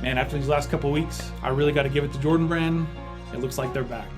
Man, after these last couple weeks, I really got to give it to Jordan Brand. It looks like they're back.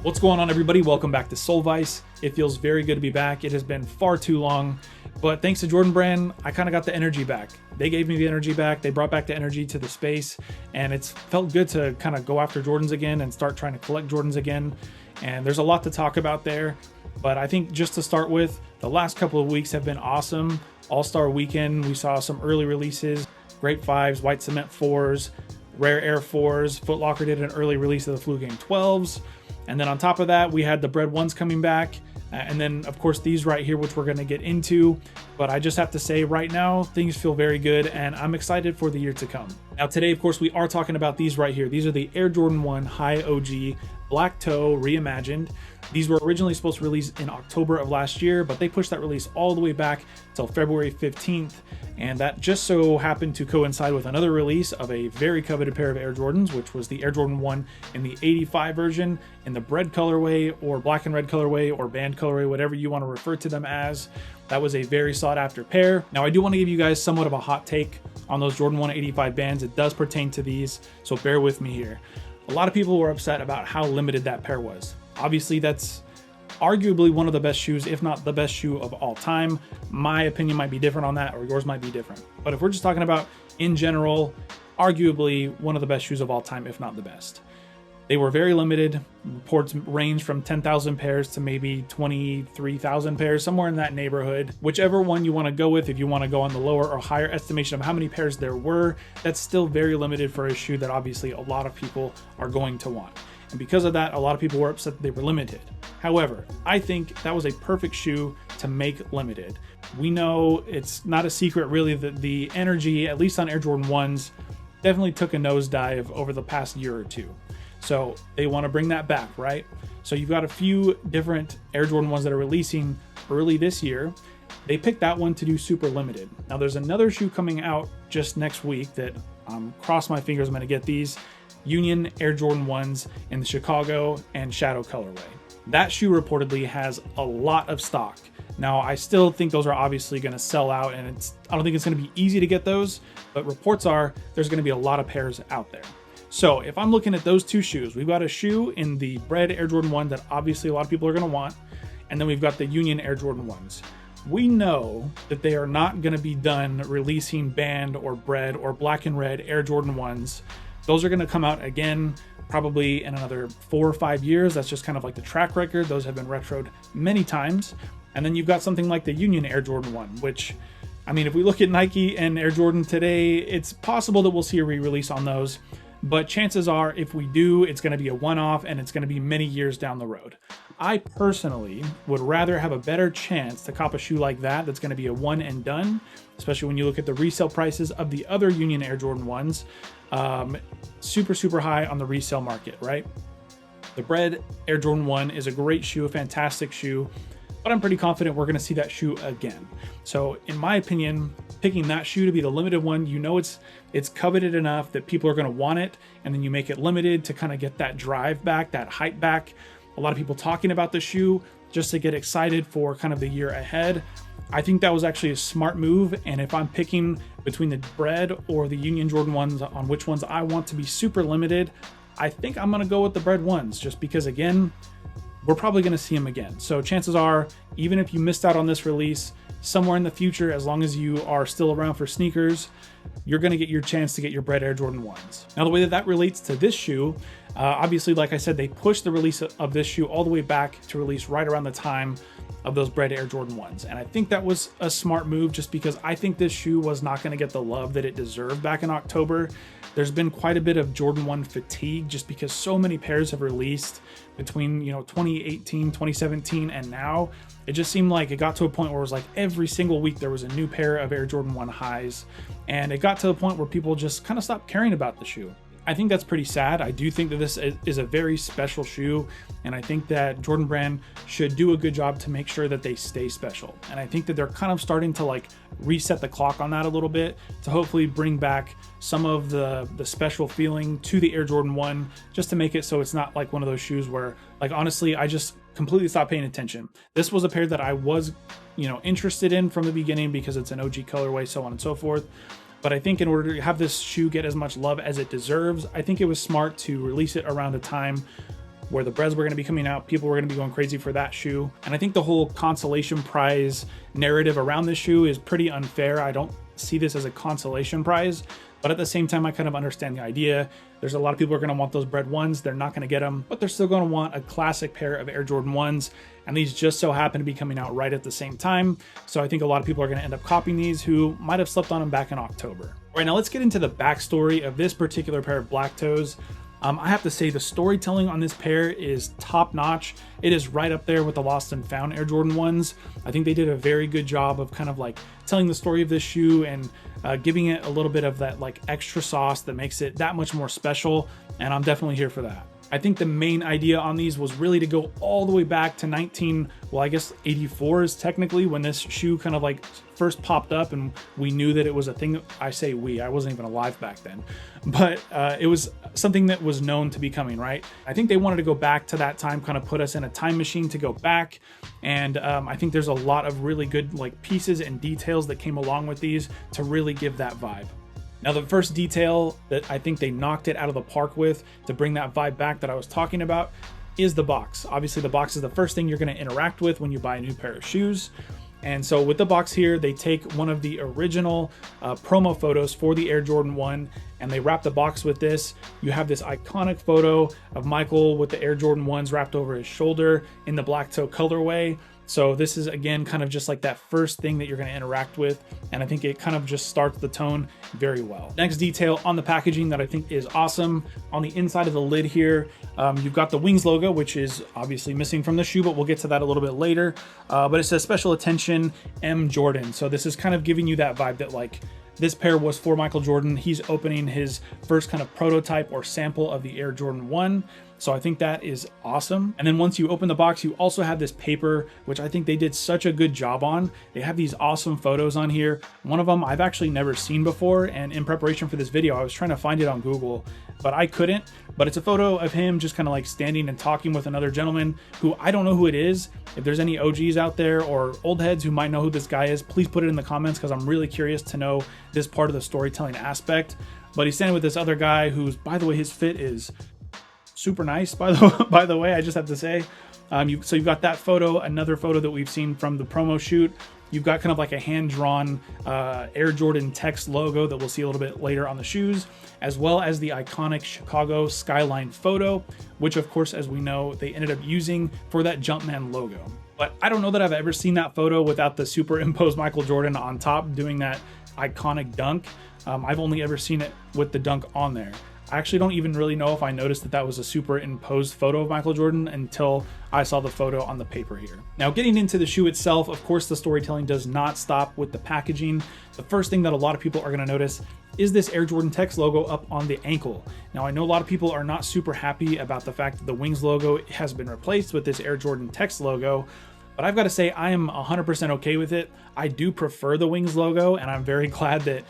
What's going on, everybody? Welcome back to Sole Vice. It feels very good to be back. It has been far too long, but thanks to Jordan Brand, I kind of got the energy back. They gave me the energy back. They brought back the energy to the space, and it's felt good to kind of go after Jordans again and start trying to collect Jordans again. And there's a lot to talk about there, but I think just to start with, the last couple of weeks have been awesome. All-Star Weekend, we saw some early releases, Grape 5s, White Cement 4s, Rare Air 4s. Foot Locker did an early release of the Flu Game 12s. And then on top of that, we had the Bread 1s coming back. And then, of course, these right here, which we're going to get into. But I just have to say right now, things feel very good, and I'm excited for the year to come. Now, today, of course, we are talking about these right here. These are the Air Jordan 1 High OG Black Toe Reimagined. These were originally supposed to release in October of last year, but they pushed that release all the way back till February 15th. And that just so happened to coincide with another release of a very coveted pair of Air Jordans, which was the Air Jordan 1 in the 85 version, in the bread colorway or black and red colorway or band colorway, whatever you want to refer to them as. That was a very sought after pair. Now, I do want to give you guys somewhat of a hot take on those Jordan 1 85 bands. It does pertain to these, so bear with me here. A lot of people were upset about how limited that pair was. Obviously, that's arguably one of the best shoes, if not the best shoe of all time. My opinion might be different on that, or yours might be different. But if we're just talking about in general, arguably one of the best shoes of all time, if not the best. They were very limited. Reports range from 10,000 pairs to maybe 23,000 pairs, somewhere in that neighborhood. Whichever one you want to go with, if you want to go on the lower or higher estimation of how many pairs there were, that's still very limited for a shoe that obviously a lot of people are going to want. And because of that, a lot of people were upset that they were limited. However, I think that was a perfect shoe to make limited. We know it's not a secret really that the energy, at least on Air Jordan 1s, definitely took a nosedive over the past year or two. So they want to bring that back, right? So you've got a few different Air Jordan 1s that are releasing early this year. They picked that one to do super limited. Now there's another shoe coming out just next week that cross my fingers I'm going to get these. Union Air Jordan 1s in the Chicago and Shadow colorway. That shoe reportedly has a lot of stock. Now, I still think those are obviously going to sell out, and I don't think it's going to be easy to get those, but reports are there's going to be a lot of pairs out there. So if I'm looking at those two shoes, we've got a shoe in the Bread Air Jordan 1 that obviously a lot of people are going to want, and then we've got the Union Air Jordan 1s. We know that they are not going to be done releasing band or bread or black and red Air Jordan 1s. Those are going to come out again probably in another 4 or 5 years. That's just kind of like the track record. Those have been retroed many times. And then you've got something like the Union Air Jordan 1, which, I mean, if we look at Nike and Air Jordan today, it's possible that we'll see a re-release on those. But chances are, if we do, it's going to be a one-off and it's going to be many years down the road. I personally would rather have a better chance to cop a shoe like that that's going to be a one and done, especially when you look at the resale prices of the other Union Air Jordan 1s. Super high on the resale market, right? The Bread Air Jordan 1 is a great shoe, a fantastic shoe, but I'm pretty confident we're going to see that shoe again. So in my opinion, picking that shoe to be the limited one, you know it's coveted enough that people are going to want it, and then you make it limited to kind of get that drive back, that hype back. A lot of people talking about the shoe just to get excited for kind of the year ahead. I think that was actually a smart move, and if I'm picking between the Bread or the Union Jordan 1s on which ones I want to be super limited, I think I'm going to go with the Bread 1s just because, again, we're probably going to see them again. So chances are, even if you missed out on this release, somewhere in the future, as long as you are still around for sneakers, you're going to get your chance to get your Bread Air Jordan 1s. Now, the way that relates to this shoe, obviously, like I said, they pushed the release of this shoe all the way back to release right around the time of those Bread Air Jordan 1s. And I think that was a smart move just because I think this shoe was not going to get the love that it deserved back in October. There's been quite a bit of Jordan 1 fatigue just because so many pairs have released between 2018, 2017, and now. It just seemed like it got to a point where it was like every single week there was a new pair of Air Jordan 1 highs. And it got to the point where people just kind of stopped caring about the shoe. I think that's pretty sad. I do think that this is a very special shoe, and I think that Jordan Brand should do a good job to make sure that they stay special. And I think that they're kind of starting to like reset the clock on that a little bit to hopefully bring back some of the special feeling to the Air Jordan 1, just to make it so it's not like one of those shoes where, like, honestly, I just completely stopped paying attention. This was a pair that I was, you know, interested in from the beginning because it's an OG colorway, so on and so forth. But I think in order to have this shoe get as much love as it deserves, I think it was smart to release it around a time where the Breds were going to be coming out. People were going to be going crazy for that shoe. And I think the whole consolation prize narrative around this shoe is pretty unfair. I don't see this as a consolation prize, but at the same time, I kind of understand the idea. There's a lot of people who are going to want those Bred 1s. They're not going to get them, but they're still going to want a classic pair of Air Jordan 1s. And these just so happen to be coming out right at the same time. So I think a lot of people are going to end up copying these who might have slept on them back in October. All right, now let's get into the backstory of this particular pair of Black Toes. I have to say the storytelling on this pair is top notch. It is right up there with the Lost and Found Air Jordan 1s. I think they did a very good job of kind of like telling the story of this shoe and giving it a little bit of that like extra sauce that makes it that much more special. And I'm definitely here for that. I think the main idea on these was really to go all the way back to 84 is technically when this shoe kind of like first popped up and we knew that it was a thing. I say we, I wasn't even alive back then, but it was something that was known to be coming, right? I think they wanted to go back to that time, kind of put us in a time machine to go back. And I think there's a lot of really good like pieces and details that came along with these to really give that vibe. Now, the first detail that I think they knocked it out of the park with to bring that vibe back that I was talking about is the box. Obviously, the box is the first thing you're going to interact with when you buy a new pair of shoes. And so with the box here, they take one of the original promo photos for the Air Jordan 1 and they wrap the box with this. You have this iconic photo of Michael with the Air Jordan 1s wrapped over his shoulder in the black toe colorway. So this is, again, kind of just like that first thing that you're going to interact with. And I think it kind of just starts the tone very well. Next detail on the packaging that I think is awesome. On the inside of the lid here, you've got the Wings logo, which is obviously missing from the shoe, but we'll get to that a little bit later. But it says Special Attention M Jordan. So this is kind of giving you that vibe that like this pair was for Michael Jordan. He's opening his first kind of prototype or sample of the Air Jordan 1. So I think that is awesome. And then once you open the box, you also have this paper, which I think they did such a good job on. They have these awesome photos on here. One of them I've actually never seen before. And in preparation for this video, I was trying to find it on Google, but I couldn't. But it's a photo of him just kind of like standing and talking with another gentleman who I don't know who it is. If there's any OGs out there or old heads who might know who this guy is, please put it in the comments because I'm really curious to know this part of the storytelling aspect. But he's standing with this other guy who's, by the way, his fit is super nice, by the way, I just have to say. So you've got that photo, another photo that we've seen from the promo shoot. You've got kind of like a hand-drawn Air Jordan text logo that we'll see a little bit later on the shoes, as well as the iconic Chicago skyline photo, which of course, as we know, they ended up using for that Jumpman logo. But I don't know that I've ever seen that photo without the superimposed Michael Jordan on top doing that iconic dunk. I've only ever seen it with the dunk on there. I actually don't even really know if I noticed that that was a superimposed photo of Michael Jordan until I saw the photo on the paper here. Now, getting into the shoe itself, of course, the storytelling does not stop with the packaging. The first thing that a lot of people are going to notice is this Air Jordan text logo up on the ankle. Now, I know a lot of people are not super happy about the fact that the Wings logo has been replaced with this Air Jordan text logo, but I've got to say I am 100% okay with it. I do prefer the Wings logo, and I'm very glad that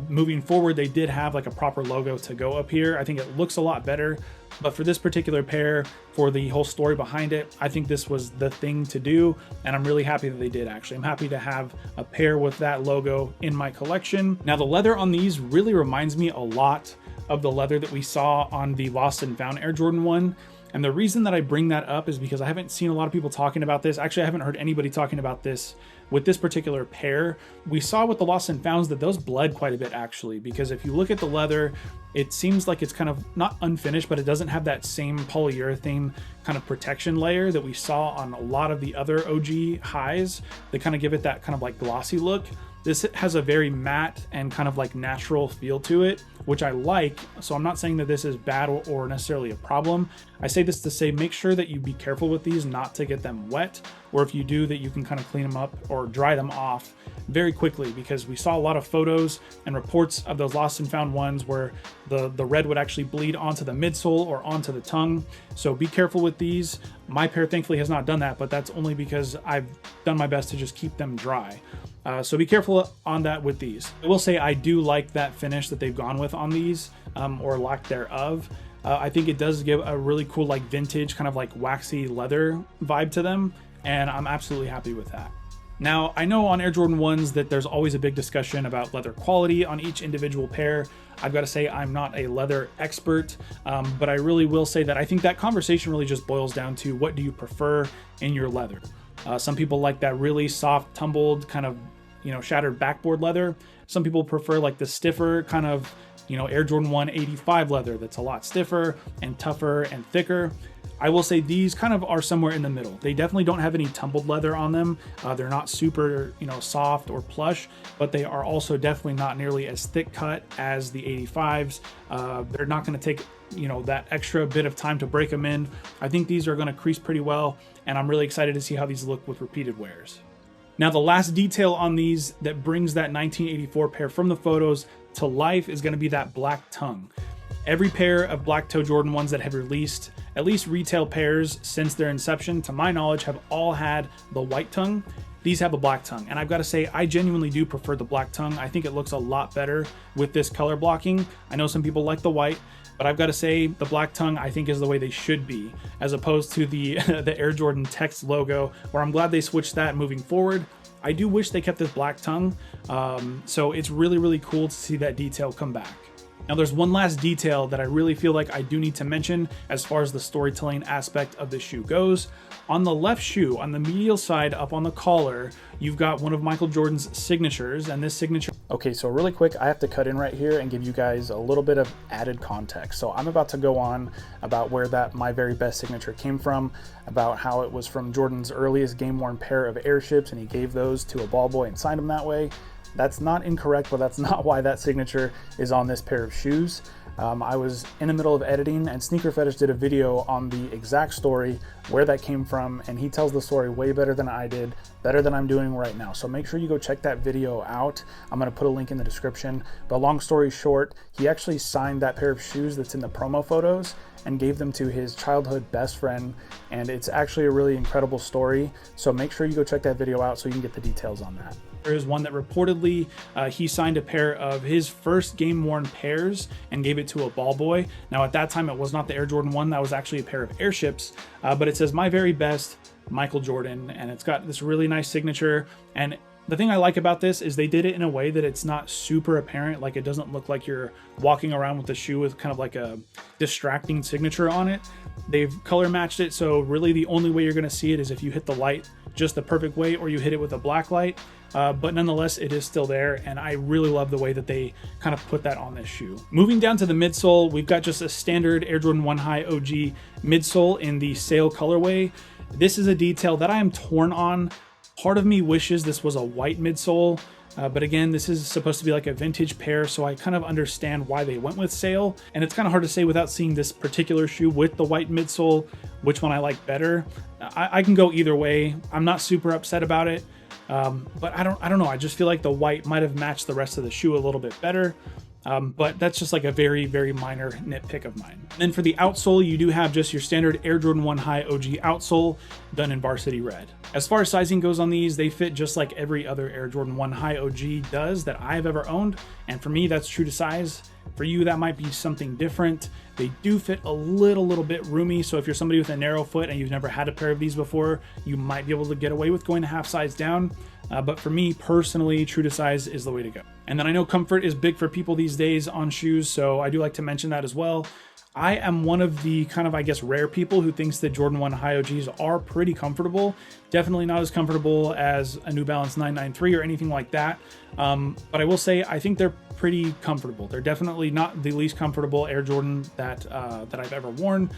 moving forward they did have like a proper logo to go up here. I think it looks a lot better, but for this particular pair, for the whole story behind it, I think this was the thing to do, and I'm really happy that they did actually. I'm happy to have a pair with that logo in my collection. Now, the leather on these really reminds me a lot of the leather that we saw on the Lost and Found Air Jordan 1. And the reason that I bring that up is because I haven't seen a lot of people talking about this. Actually, I haven't heard anybody talking about this with this particular pair. We saw with the Lost and Founds that those bled quite a bit actually, because if you look at the leather, it seems like it's kind of not unfinished, but it doesn't have that same polyurethane kind of protection layer that we saw on a lot of the other OG highs. They kind of give it that kind of like glossy look. This has a very matte and kind of like natural feel to it, which I like. So I'm not saying that this is bad or necessarily a problem. I say this to say, make sure that you be careful with these not to get them wet, or if you do, that you can kind of clean them up or dry them off very quickly, because we saw a lot of photos and reports of those lost and found ones where the red would actually bleed onto the midsole or onto the tongue. So be careful with these. My pair thankfully has not done that, but that's only because I've done my best to just keep them dry. So be careful on that with these. I will say I do like that finish that they've gone with on these, or lack thereof. I think it does give a really cool like vintage kind of like waxy leather vibe to them, and I'm absolutely happy with that. Now, I know on Air Jordan 1s that there's always a big discussion about leather quality on each individual pair. I've got to say I'm not a leather expert, but I really will say that I think that conversation really just boils down to what do you prefer in your leather. Some people like that really soft, tumbled, kind of, shattered backboard leather. Some people prefer like the stiffer kind of, Air Jordan 1 85 leather that's a lot stiffer and tougher and thicker. I will say these kind of are somewhere in the middle. They definitely don't have any tumbled leather on them. They're not super, soft or plush, but they are also definitely not nearly as thick cut as the 85s. They're not going to take, that extra bit of time to break them in. I think these are going to crease pretty well, and I'm really excited to see how these look with repeated wears. Now, the last detail on these that brings that 1984 pair from the photos to life is going to be that black tongue. Every pair of Black Toe Jordan 1s that have released, at least retail pairs since their inception, to my knowledge, have all had the white tongue. These have a black tongue, and I've got to say, I genuinely do prefer the black tongue. I think it looks a lot better with this color blocking. I know some people like the white, but I've got to say the black tongue I think is the way they should be, as opposed to the the Air Jordan text logo, where I'm glad they switched that moving forward. I do wish they kept this black tongue, so it's really, really cool to see that detail come back. Now, there's one last detail that I really feel like I do need to mention as far as the storytelling aspect of the shoe goes. On the left shoe, on the medial side up on the collar, you've got one of Michael Jordan's signatures, and this signature... Okay, so really quick, I have to cut in right here and give you guys a little bit of added context. So I'm about to go on about where that My Very Best signature came from, about how it was from Jordan's earliest game-worn pair of airships, and he gave those to a ball boy and signed them that way. That's not incorrect, but that's not why that signature is on this pair of shoes. I was in the middle of editing, and Sneakerphetish did a video on the exact story, where that came from, and he tells the story way better than I did, better than I'm doing right now. So make sure you go check that video out. I'm going to put a link in the description. But long story short, he actually signed that pair of shoes that's in the promo photos and gave them to his childhood best friend, and it's actually a really incredible story. So make sure you go check that video out so you can get the details on that. There is one that reportedly he signed a pair of his first game-worn pairs and gave it to a ball boy. Now, at that time, it was not the Air Jordan 1. That was actually a pair of airships, but it says My Very Best, Michael Jordan, and it's got this really nice signature. And the thing I like about this is they did it in a way that it's not super apparent. Like, it doesn't look like you're walking around with the shoe with kind of like a distracting signature on it. They've color matched it, so really the only way you're going to see it is if you hit the light just the perfect way, or you hit it with a black light. But nonetheless, it is still there, and I really love the way that they kind of put that on this shoe. Moving down to the midsole, we've got just a standard Air Jordan 1 High OG midsole in the sail colorway. This is a detail that I am torn on. Part of me wishes this was a white midsole, but again, this is supposed to be like a vintage pair, so I kind of understand why they went with sail, and it's kind of hard to say without seeing this particular shoe with the white midsole which one I like better. I can go either way. I'm not super upset about it. But I don't know. I just feel like the white might have matched the rest of the shoe a little bit better. But that's just like a very, very minor nitpick of mine. And then for the outsole, you do have just your standard Air Jordan 1 High OG outsole done in varsity red. As far as sizing goes on these, they fit just like every other Air Jordan 1 High OG does that I've ever owned. And for me, that's true to size. For you, that might be something different. They do fit a little bit roomy, so if you're somebody with a narrow foot and you've never had a pair of these before, you might be able to get away with going a half size down. But for me personally, true to size is the way to go. And then I know comfort is big for people these days on shoes, so I do like to mention that as well. I am one of the kind of, I guess, rare people who thinks that Jordan 1 High OGs are pretty comfortable. Definitely not as comfortable as a New Balance 993 or anything like that. But I will say, I think they're pretty comfortable. They're definitely not the least comfortable Air Jordan that I've ever worn.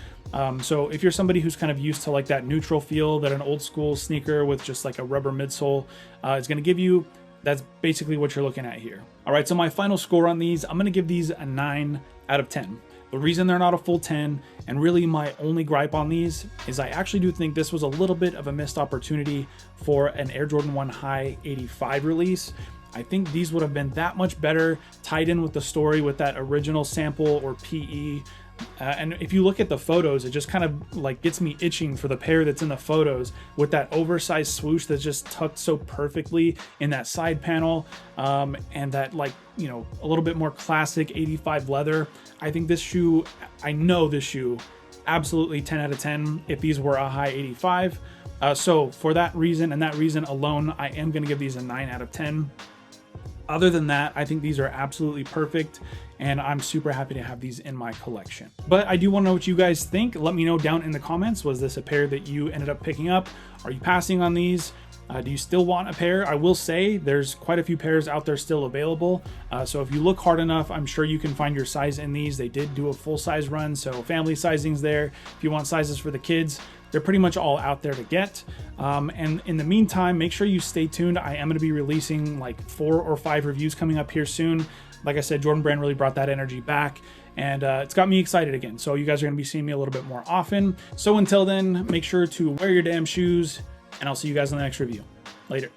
So if you're somebody who's kind of used to like that neutral feel that an old school sneaker with just like a rubber midsole is going to give you, that's basically what you're looking at here. All right, so my final score on these, I'm gonna give these a 9 out of 10. The reason they're not a full 10, and really my only gripe on these, is I actually do think this was a little bit of a missed opportunity for an Air Jordan 1 High 85 release. I think these would have been that much better tied in with the story with that original sample or PE. And if you look at the photos, it just kind of like gets me itching for the pair that's in the photos with that oversized swoosh that's just tucked so perfectly in that side panel, and that, like, you know, a little bit more classic 85 leather. I think this shoe, I know this shoe, absolutely 10 out of 10 if these were a high 85. So for that reason and that reason alone, I am going to give these a 9 out of 10. Other than that, I think these are absolutely perfect, and I'm super happy to have these in my collection. But I do want to know what you guys think. Let me know down in the comments. Was this a pair that you ended up picking up? Are you passing on these? Do you still want a pair? I will say there's quite a few pairs out there still available. So if you look hard enough, I'm sure you can find your size in these. They did do a full size run, so family sizing's there. If you want sizes for the kids, they're pretty much all out there to get. And in the meantime, make sure you stay tuned. I am going to be releasing like 4 or 5 reviews coming up here soon. Like I said, Jordan Brand really brought that energy back, and it's got me excited again. So you guys are going to be seeing me a little bit more often. So until then, make sure to wear your damn shoes, and I'll see you guys in the next review. Later.